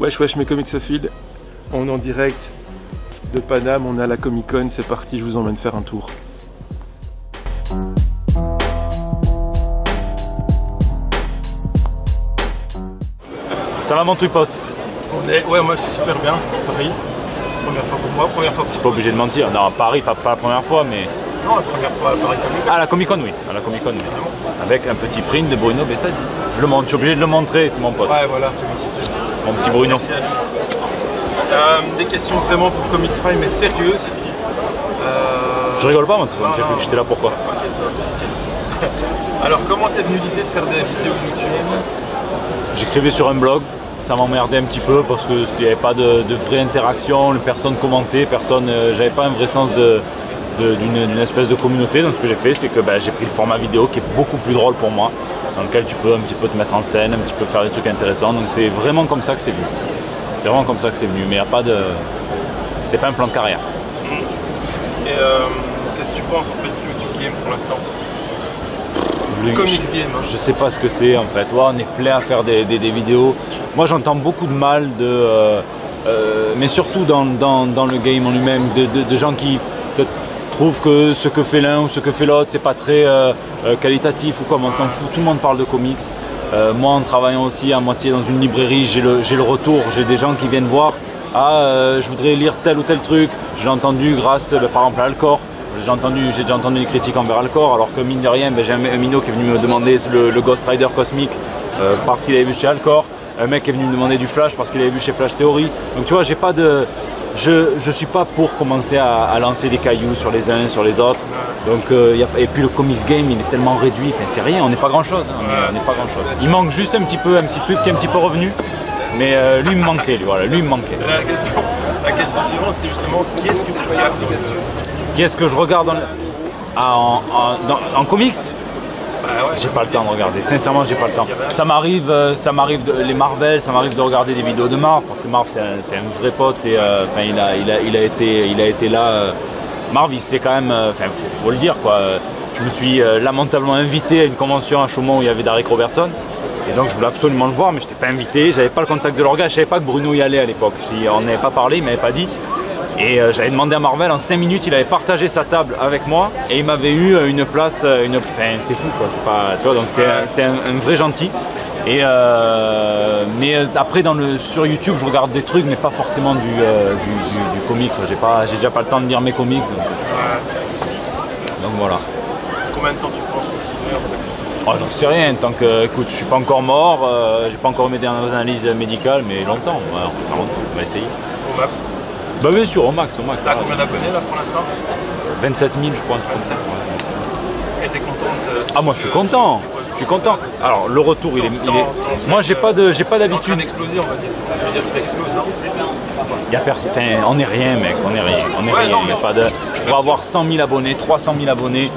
Wesh wesh mes comicsophiles, on est en direct de Paname, on est à la Comic Con, c'est parti, je vous emmène faire un tour. Ça va mon tripos? Ouais, moi je suis super bien, Paris, première fois pour moi, première fois pour toi. T'es pas obligé de mentir, non Paris pas la première fois mais... Non, la première fois à Paris Comic Con. Ah, la Comic Con oui, à la Comic Con oui. Avec un petit print de Bruno Bessadi. Je le montre, je suis obligé de le montrer, c'est mon pote. Ouais voilà, je me cite. Mon petit Bruno. Merci à lui. Des questions vraiment pour Comics Prime mais sérieuses. Je rigole pas moi de toute façon, tu as vu que j'étais là pourquoi. Ok, ça va. Alors comment t'es venu l'idée de faire des vidéos YouTube? J'écrivais sur un blog, ça m'emmerdait un petit peu parce qu'il n'y avait pas de vraie interaction, personne commentait, j'avais pas un vrai sens d'une espèce de communauté. Donc ce que j'ai fait, c'est que j'ai pris le format vidéo qui est beaucoup plus drôle pour moi, dans lequel tu peux un petit peu te mettre en scène, un petit peu faire des trucs intéressants. Donc c'est vraiment comme ça que c'est venu. C'est vraiment comme ça que c'est venu, mais il n'y a pas de... C'était pas un plan de carrière. Et qu'est-ce que tu penses en fait du YouTube Game pour l'instant? Comics Game. Hein. Je sais pas ce que c'est en fait. Ouais, on est plein à faire des vidéos. Moi j'entends beaucoup de mal mais surtout dans le game en lui-même, de gens qui peut-être trouvent que ce que fait l'un ou ce que fait l'autre c'est pas très qualitatif ou comme on s'en fout. Tout le monde parle de comics. Moi en travaillant aussi à moitié dans une librairie, j'ai le retour, j'ai des gens qui viennent voir. Je voudrais lire tel ou tel truc. Je l'ai entendu grâce par exemple à Alcor. J'ai déjà entendu des critiques envers Alcor, alors que mine de rien, j'ai un minot qui est venu me demander le Ghost Rider cosmique parce qu'il avait vu chez Alcor. Un mec est venu me demander du Flash parce qu'il avait vu chez Flash Theory. Donc tu vois, j'ai pas de... Je suis pas pour commencer à lancer des cailloux sur les uns, sur les autres. Donc, et puis le comics game, il est tellement réduit, enfin, c'est rien, on n'est pas grand chose. Hein, on n'est pas grand chose. Il manque juste un petit truc qui est un petit peu revenu. Mais lui il me manquait, lui il me manquait. La question suivante, c'était justement qui est-ce que tu regardes dessus? Qui est-ce que je regarde en comics? Ouais, j'ai pas le temps de regarder, sincèrement j'ai pas le temps. Ça m'arrive les Marvel, ça m'arrive de regarder des vidéos de Marv, parce que Marv c'est un vrai pote et il a été là. Marv c'est quand même, faut le dire quoi. Je me suis lamentablement invité à une convention à Chaumont où il y avait Derek Robertson. Et donc je voulais absolument le voir mais je n'étais pas invité, j'avais pas le contact de l'organe, je savais pas que Bruno y allait à l'époque. On n'avait pas parlé, il m'avait pas dit. Et j'avais demandé à Marvel, en 5 minutes, il avait partagé sa table avec moi et il m'avait eu une place, c'est fou quoi, c'est pas, tu vois, donc c'est un vrai gentil. Et mais après sur YouTube, je regarde des trucs, mais pas forcément du comics. J'ai déjà pas le temps de lire mes comics. Donc voilà. Combien de temps tu penses continuer en fait? Oh, j'en sais rien, tant que, écoute, je suis pas encore mort, j'ai pas encore eu mes dernières analyses médicales, mais longtemps, ouais, on peut faire longtemps, on va essayer. Au max? Bah bien sûr, au max. T'as combien d'abonnés là pour l'instant? 27 000 je crois. 27 000. Et t'es contente? Ah moi je suis content, Alors le retour il est... Moi j'ai pas d'habitude. En train d'exploser on va dire. Je veux dire que t'exploses, non? Y a personne, on est rien mec, on est rien. Y a pas de... Je pourrais avoir 100 000 abonnés, 300 000 abonnés.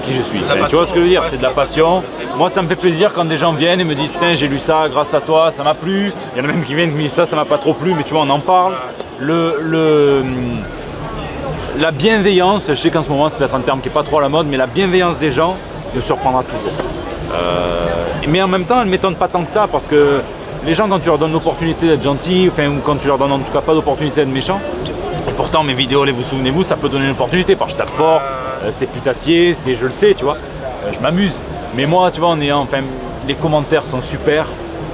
Qui je suis. Tu vois ce que je veux dire? C'est de la passion. Moi ça me fait plaisir quand des gens viennent et me disent putain j'ai lu ça grâce à toi, ça m'a plu. Il y en a même qui viennent et me disent ça m'a pas trop plu, mais tu vois on en parle. La bienveillance, je sais qu'en ce moment c'est peut-être un terme qui n'est pas trop à la mode, mais la bienveillance des gens me surprendra toujours. Mais en même temps elle ne m'étonne pas tant que ça parce que les gens quand tu leur donnes l'opportunité d'être gentils, ou quand tu leur donnes en tout cas pas d'opportunité d'être méchant, et pourtant mes vidéos, vous souvenez-vous, ça peut donner une opportunité parce que je tape fort. C'est putassier, je le sais, tu vois, je m'amuse. Mais moi, tu vois, les commentaires sont super.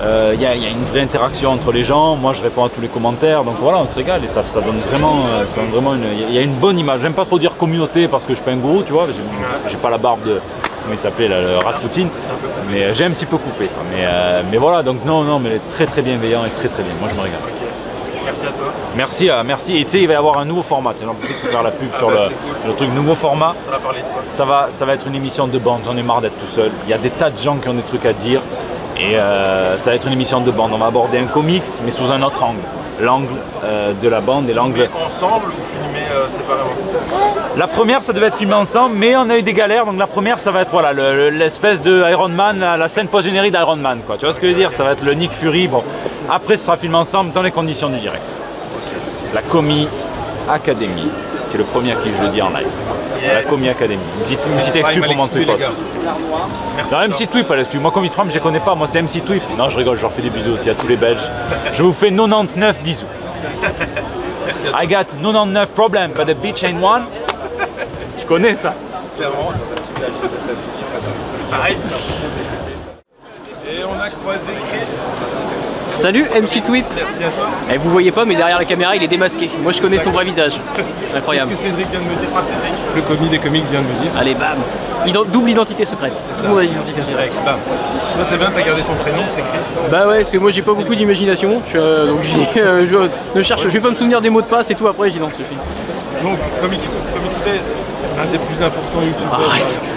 Y a une vraie interaction entre les gens. Moi, je réponds à tous les commentaires. Donc voilà, on se régale et ça donne vraiment, il y a une bonne image. J'aime pas trop dire communauté parce que je suis pas un gourou, tu vois. J'ai pas la barbe de, comment il s'appelait, le Rasputin. Mais j'ai un petit peu coupé. Mais voilà, donc non, mais très très bienveillant et très très bien. Moi, je me régale. Merci à toi. Merci. Et tu sais, il va y avoir un nouveau format. J'en profite pour faire la pub sur le truc. Nouveau format. Ça va parler de quoi? Ça va être une émission de bande. J'en ai marre d'être tout seul. Il y a des tas de gens qui ont des trucs à dire. Et ça va être une émission de bande. On va aborder un comics, mais sous un autre angle. L'angle de la bande et l'angle... Ensemble ou filmé séparément? La première, ça devait être filmé ensemble, mais on a eu des galères. Donc la première, ça va être voilà, l'espèce de Iron Man, la scène post-générique d'Iron Man. Quoi. Tu vois ce que je veux dire? Ça va être le Nick Fury. Bon. Après, ce sera filmé ensemble dans les conditions du direct. La comics, Academy. C'est le premier à qui je le dis en live. La Comic Academy. Une petite exclu pour mon Twip. Non, MC Twip à l'exclu. Moi, Comic From, je ne connais pas. Moi, c'est MC Twip. Non, je rigole, je leur fais des bisous aussi à tous les Belges. Je vous fais 99 bisous. I got 99 problems, but the beach ain't one. Tu connais ça? Clairement. Pareil. Et on a croisé Chris. Salut MC Twip. Merci à toi. Et vous voyez pas, mais derrière la caméra il est démasqué. Moi je connais son vrai visage. Incroyable. Qu'est-ce que Cédric vient de me dire? Le commis des comics vient de me dire. Allez bam. Double identité secrète. C'est Tout le monde a l'identité secrète. Bam. Moi c'est bien, t'as gardé ton prénom, c'est Chris. Bah ouais, parce que moi j'ai pas beaucoup d'imagination. Donc je ne cherche, je vais pas me souvenir des mots de passe et tout après, je dis non, c'est fini. Donc Comics Phase, un des plus importants youtubeurs.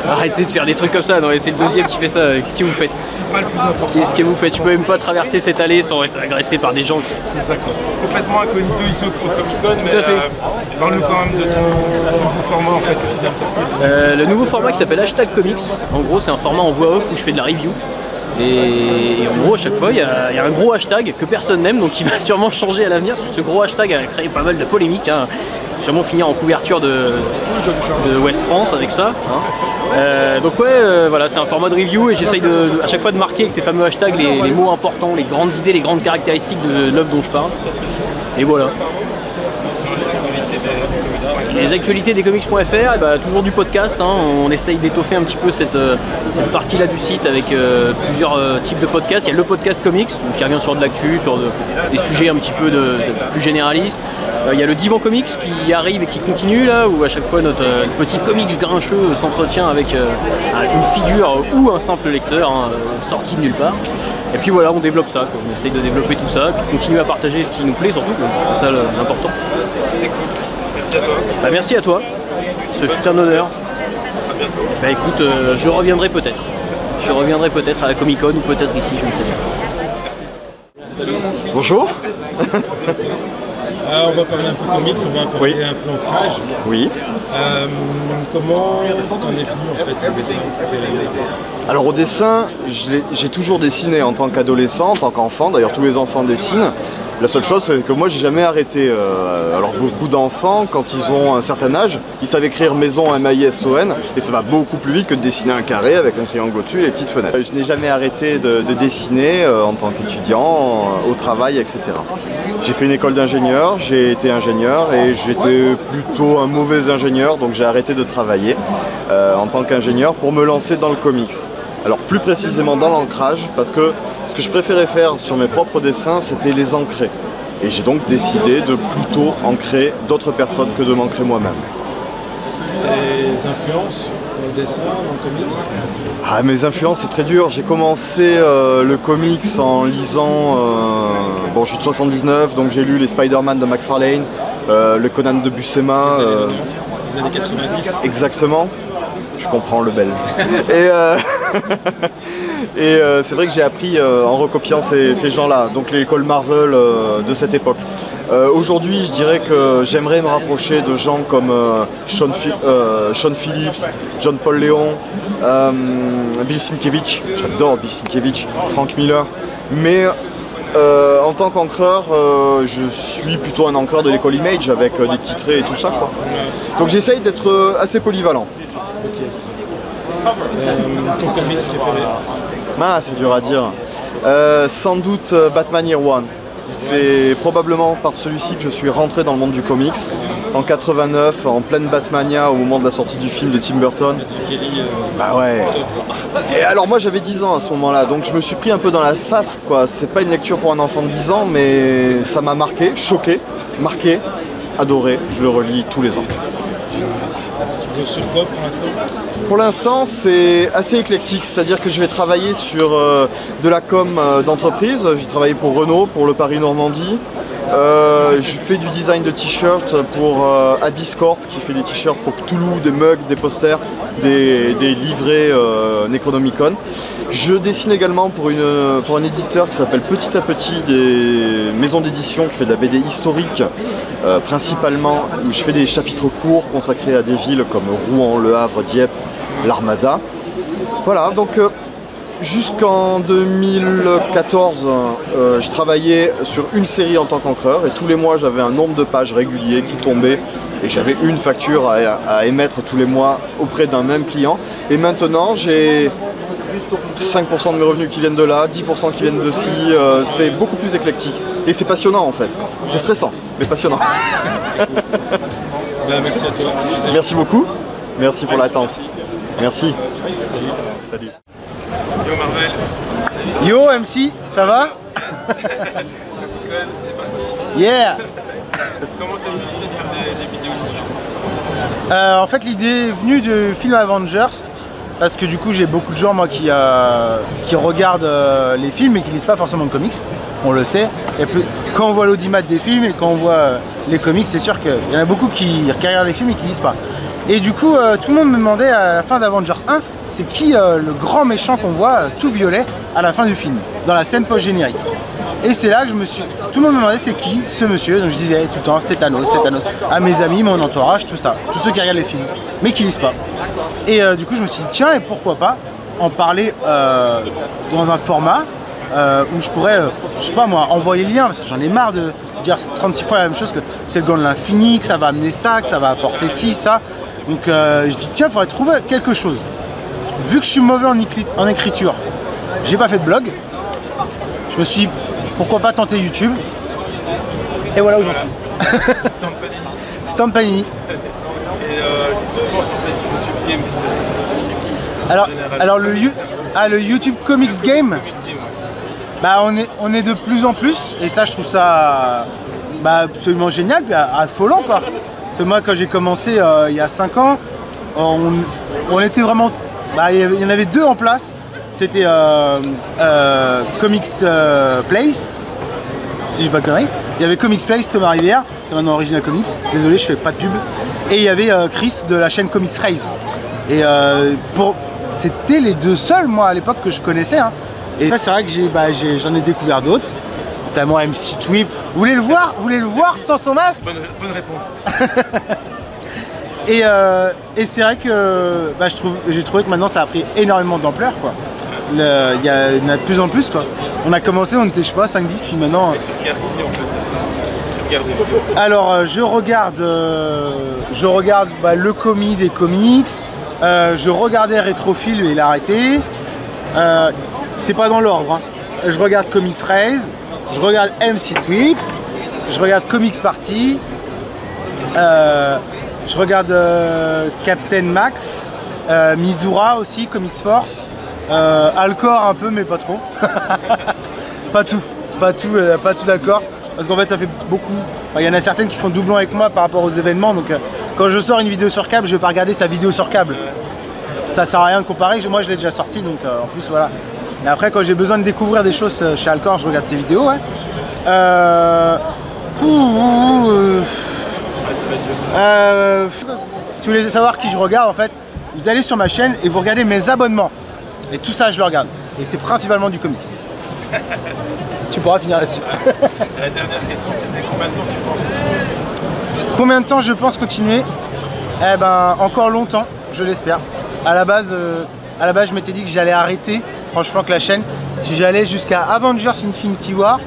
Arrêtez de faire des trucs comme ça, non, c'est le deuxième qui fait ça. Qu'est-ce que vous faites? C'est pas le plus important. Qu'est-ce que vous faites? Je peux même pas traverser cette allée sans être agressé par des gens. C'est ça quoi. Complètement incognito ici au Comic Con, mais parle-nous quand même de ton nouveau format en fait qui vient de sortir. Le nouveau format qui s'appelle Hashtag Comics. En gros c'est un format en voix off où je fais de la review. Et en gros à chaque fois il y a un gros hashtag que personne n'aime, donc qui va sûrement changer à l'avenir. Ce gros hashtag a créé pas mal de polémiques, hein. Sûrement finir en couverture de West France avec ça, hein. Donc ouais, voilà, c'est un format de review et j'essaye à chaque fois de marquer avec ces fameux hashtags les mots importants, les grandes idées, les grandes caractéristiques de l'œuvre dont je parle. Et voilà. Les actualités des comics.fr, bah, toujours du podcast, hein. On essaye d'étoffer un petit peu cette partie-là du site avec plusieurs types de podcasts. Il y a le podcast comics, donc qui revient sur de l'actu, sur des sujets un petit peu plus généralistes. Il y a le divan comics qui arrive et qui continue là, où à chaque fois notre petit comics grincheux s'entretient avec une figure ou un simple lecteur, hein, sorti de nulle part. Et puis voilà, on développe ça, quoi. On essaye de développer tout ça, puis de continuer à partager ce qui nous plaît surtout, c'est ça l'important. C'est cool. Merci à toi. Bah, merci à toi, ce fut un honneur. À bientôt. Bah écoute, je reviendrai peut-être. Je reviendrai peut-être à la Comic Con ou peut-être ici, je ne sais pas. Salut. Bonjour. On va parler un peu comics, on va parler un peu ancrage. Oui. Comment t'en es venu en fait au dessin? Alors au dessin, j'ai toujours dessiné en tant qu'adolescent, en tant qu'enfant. D'ailleurs tous les enfants dessinent. La seule chose, c'est que moi, j'ai jamais arrêté. Alors beaucoup d'enfants, quand ils ont un certain âge, ils savent écrire maison M-A-I-S-O-N, et ça va beaucoup plus vite que de dessiner un carré avec un triangle au-dessus et les petites fenêtres. Je n'ai jamais arrêté de dessiner en tant qu'étudiant, au travail, etc. J'ai fait une école d'ingénieur, j'ai été ingénieur et j'étais plutôt un mauvais ingénieur, donc j'ai arrêté de travailler en tant qu'ingénieur pour me lancer dans le comics. Alors plus précisément dans l'ancrage, parce que ce que je préférais faire sur mes propres dessins, c'était les ancrer. Et j'ai donc décidé de plutôt ancrer d'autres personnes que de m'ancrer moi-même. Tes influences dans le dessin, dans le comics? Ah, mes influences, c'est très dur. J'ai commencé le comics en lisant... bon, je suis de 79, donc j'ai lu les Spider-Man de McFarlane, le Conan de Buscema. Les années 90. Exactement. Je comprends le belge. Et c'est vrai que j'ai appris en recopiant ces gens-là, donc l'école Marvel de cette époque. Aujourd'hui, je dirais que j'aimerais me rapprocher de gens comme Sean Phillips, John Paul Leon, Bill Sienkiewicz, j'adore Bill Sienkiewicz, Frank Miller, mais en tant qu'encreur, je suis plutôt un encreur de l'école Image avec des petits traits et tout ça, quoi. Donc j'essaye d'être assez polyvalent. Ton comics préféré? Ah, c'est dur à dire. Sans doute Batman Year One. C'est probablement par celui-ci que je suis rentré dans le monde du comics. En 89, en pleine Batmania, au moment de la sortie du film de Tim Burton. Bah ouais. Et alors moi j'avais 10 ans à ce moment-là, donc je me suis pris un peu dans la face, quoi. C'est pas une lecture pour un enfant de 10 ans, mais ça m'a marqué, choqué, marqué, adoré. Je le relis tous les ans. Tu bosses sur quoi pour l'instant? Pour l'instant, c'est assez éclectique, c'est-à-dire que je vais travailler sur de la com d'entreprise. J'ai travaillé pour Renault, pour le Paris-Normandie. Je fais du design de t-shirts pour Abyss Corp, qui fait des t-shirts pour Cthulhu, des mugs, des posters, des livrets Necronomicon. Je dessine également pour un éditeur qui s'appelle Petit à Petit, des maisons d'édition qui fait de la BD historique, principalement. Je fais des chapitres courts consacrés à des villes comme Rouen, Le Havre, Dieppe, l'Armada. Voilà, donc jusqu'en 2014, je travaillais sur une série en tant qu'encreur et tous les mois j'avais un nombre de pages régulier qui tombait et j'avais une facture à émettre tous les mois auprès d'un même client. Et maintenant j'ai 5% de mes revenus qui viennent de là, 10% qui viennent de ci, c'est beaucoup plus éclectique. Et c'est passionnant en fait. C'est stressant, mais passionnant. Merci à toi. Merci beaucoup. Merci pour l'attente. Merci. Salut. Yo Marvel. Yo MC, ça va? C'est parti. Yeah. Comment t'as eu l'idée de faire des vidéos YouTube? En fait l'idée est venue du film Avengers parce que du coup j'ai beaucoup de gens moi qui regardent les films et qui lisent pas forcément de comics, on le sait. Et plus, quand on voit l'audimat des films et quand on voit les comics, c'est sûr qu'il y en a beaucoup qui regardent les films et qui lisent pas. Et du coup tout le monde me demandait à la fin d'Avengers 1 c'est qui le grand méchant qu'on voit tout violet à la fin du film, dans la scène post-générique. Et c'est là que tout le monde me demandait c'est qui ce monsieur, donc je disais tout le temps c'est Thanos, à mes amis, mon entourage, tout ça, tous ceux qui regardent les films, mais qui lisent pas. Et du coup je me suis dit tiens, et pourquoi pas en parler dans un format où je pourrais, je sais pas moi, envoyer le lien, parce que j'en ai marre de dire 36 fois la même chose, que c'est le gant de l'infini, que ça va amener ça, que ça va apporter ci, ça. Donc je dis tiens, il faudrait trouver quelque chose. Vu que je suis mauvais en écriture, j'ai pas fait de blog, je me suis dit pourquoi pas tenter YouTube. Et voilà où j'en suis. Stand Panini. Stand Panini. Et qu'est-ce que tu penses en fait du YouTube Game system? Alors le YouTube Comics Game, bah on est de plus en plus, et ça je trouve ça absolument génial, puis affolant quoi. Parce que moi quand j'ai commencé il y a 5 ans, on était vraiment, il y en avait 2 en place. C'était Comics Place, si je dis pas de conneries. Il y avait Comics Place, Thomas Rivière, qui est maintenant Original Comics. Désolé, je fais pas de pub. Et il y avait Chris de la chaîne Comics Raise. Et c'était les 2 seuls, moi, à l'époque, que je connaissais. Hein. Et c'est vrai que j'en ai découvert d'autres, notamment MC Twip. Vous voulez le voir sans son masque? Bonne réponse. Et c'est vrai que j'ai trouvé que maintenant ça a pris énormément d'ampleur quoi. Il y en a de plus en plus quoi. On a commencé, on était je sais pas 5-10 puis maintenant. Et tu regardes qui en fait? Si tu regardes des vidéos. Alors je regarde le commis des comics, je regardais Rétrophile et il a arrêté. C'est pas dans l'ordre. Hein. Je regarde Comics Raise, je regarde MC Tweep, je regarde Comics Party. Je regarde Captain Max, Mizura aussi, Comics Force, Alcor un peu mais pas trop. pas tout d'Alcor, parce qu'en fait ça fait beaucoup. Il y en a certaines qui font doublon avec moi par rapport aux événements, donc quand je sors une vidéo sur câble, je vais pas regarder sa vidéo sur câble. Ça sert à rien de comparer, moi je l'ai déjà sorti, donc en plus voilà. Mais après quand j'ai besoin de découvrir des choses chez Alcor, je regarde ses vidéos, ouais. Si vous voulez savoir qui je regarde en fait, vous allez sur ma chaîne et vous regardez mes abonnements. Et tout ça je le regarde. Et c'est principalement du comics. Tu pourras finir là-dessus. La dernière question c'était combien de temps tu penses continuer? Combien de temps je pense continuer? Eh ben encore longtemps, je l'espère. À la base je m'étais dit que j'allais arrêter, franchement que la chaîne, si j'allais jusqu'à Avengers Infinity War,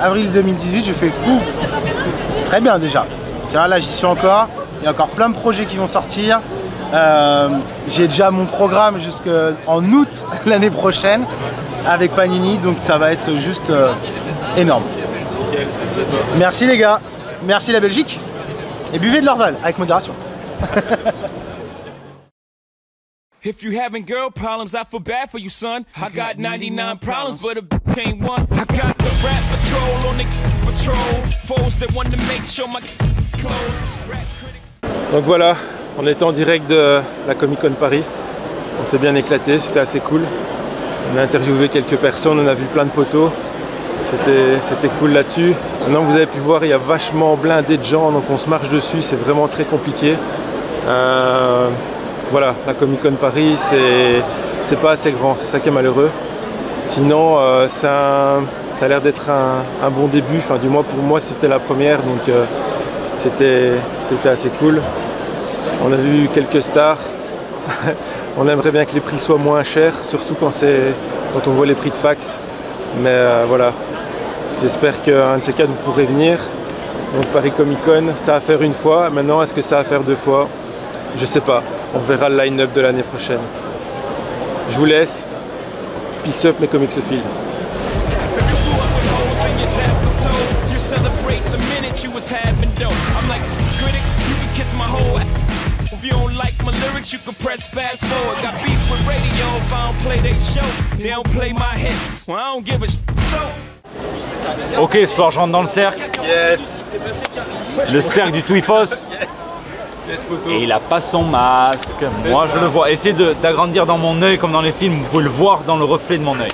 avril 2018, je fais ce serait bien déjà. Tiens, là j'y suis encore, il y a encore plein de projets qui vont sortir. J'ai déjà mon programme jusqu'en août l'année prochaine avec Panini, donc ça va être juste énorme. Nickel, merci à toi. Merci les gars, merci la Belgique, et buvez de l'Orval avec modération. If you having girl problems, I feel bad for you, son. I got 99 problems, but a ain't one. I got the rap patrol on the patrol. Foes that want to make sure my clothes. Donc voilà, on était en direct de la Comic Con Paris. On s'est bien éclaté, c'était assez cool. On a interviewé quelques personnes, on a vu plein de poteaux. C'était cool là-dessus. Maintenant vous avez pu voir, il y a vachement blindé de gens, donc on se marche dessus, c'est vraiment très compliqué. Voilà, la Comic Con Paris, c'est pas assez grand, c'est ça qui est malheureux. Sinon, ça a l'air d'être un bon début, enfin du moins pour moi c'était la première, donc c'était assez cool. On a vu quelques stars. On aimerait bien que les prix soient moins chers, surtout quand c'est quand on voit les prix de fax. Mais voilà, j'espère qu'un de ces quatre vous pourrez venir. Donc Paris Comic Con, ça à faire une fois. Maintenant, est-ce que ça à faire 2 fois? Je sais pas. On verra le line-up de l'année prochaine. Je vous laisse. Peace up mes comicsophiles. If you don't like my lyrics, you can press fast forward. Got beef with radio if I don't play they show. They don't play my hits. Well, I don't give a so. Ok, ce soir je rentre dans le cercle. Yes. Le cercle du Twipos. Yes. Yes, poto. Et il a pas son masque. Moi je le vois. Essayez d'agrandir dans mon œil comme dans les films. Vous pouvez le voir dans le reflet de mon œil.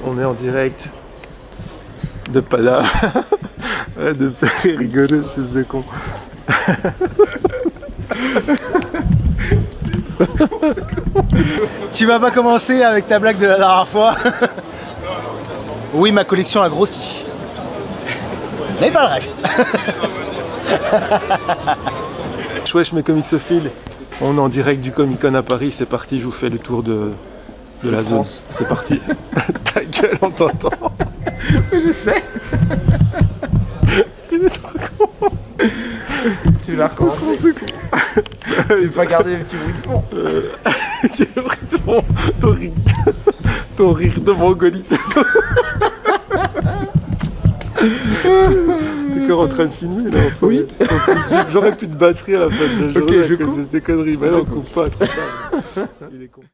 On est en direct de Pada. Ouais, de Paris rigolo, fils de con. Tu vas pas commencer avec ta blague de la dernière fois. Oui, ma collection a grossi. Mais pas le reste. Wesh mes comicsophiles, on est en direct du Comic Con à Paris, c'est parti, je vous fais le tour de la zone. C'est parti. Ta gueule, on t'entend. Je sais. Il est trop con. Tu l'as recommencé. Tu veux pas garder les petits bruits de fond. Quel bruit de fond. Ton rire de mongolite. T'es encore en train de filmer là? Oui. J'aurais plus de batterie à la fin de la journée à cause de ces conneries. Mais non, on coupe pas, trop tard. Il est con.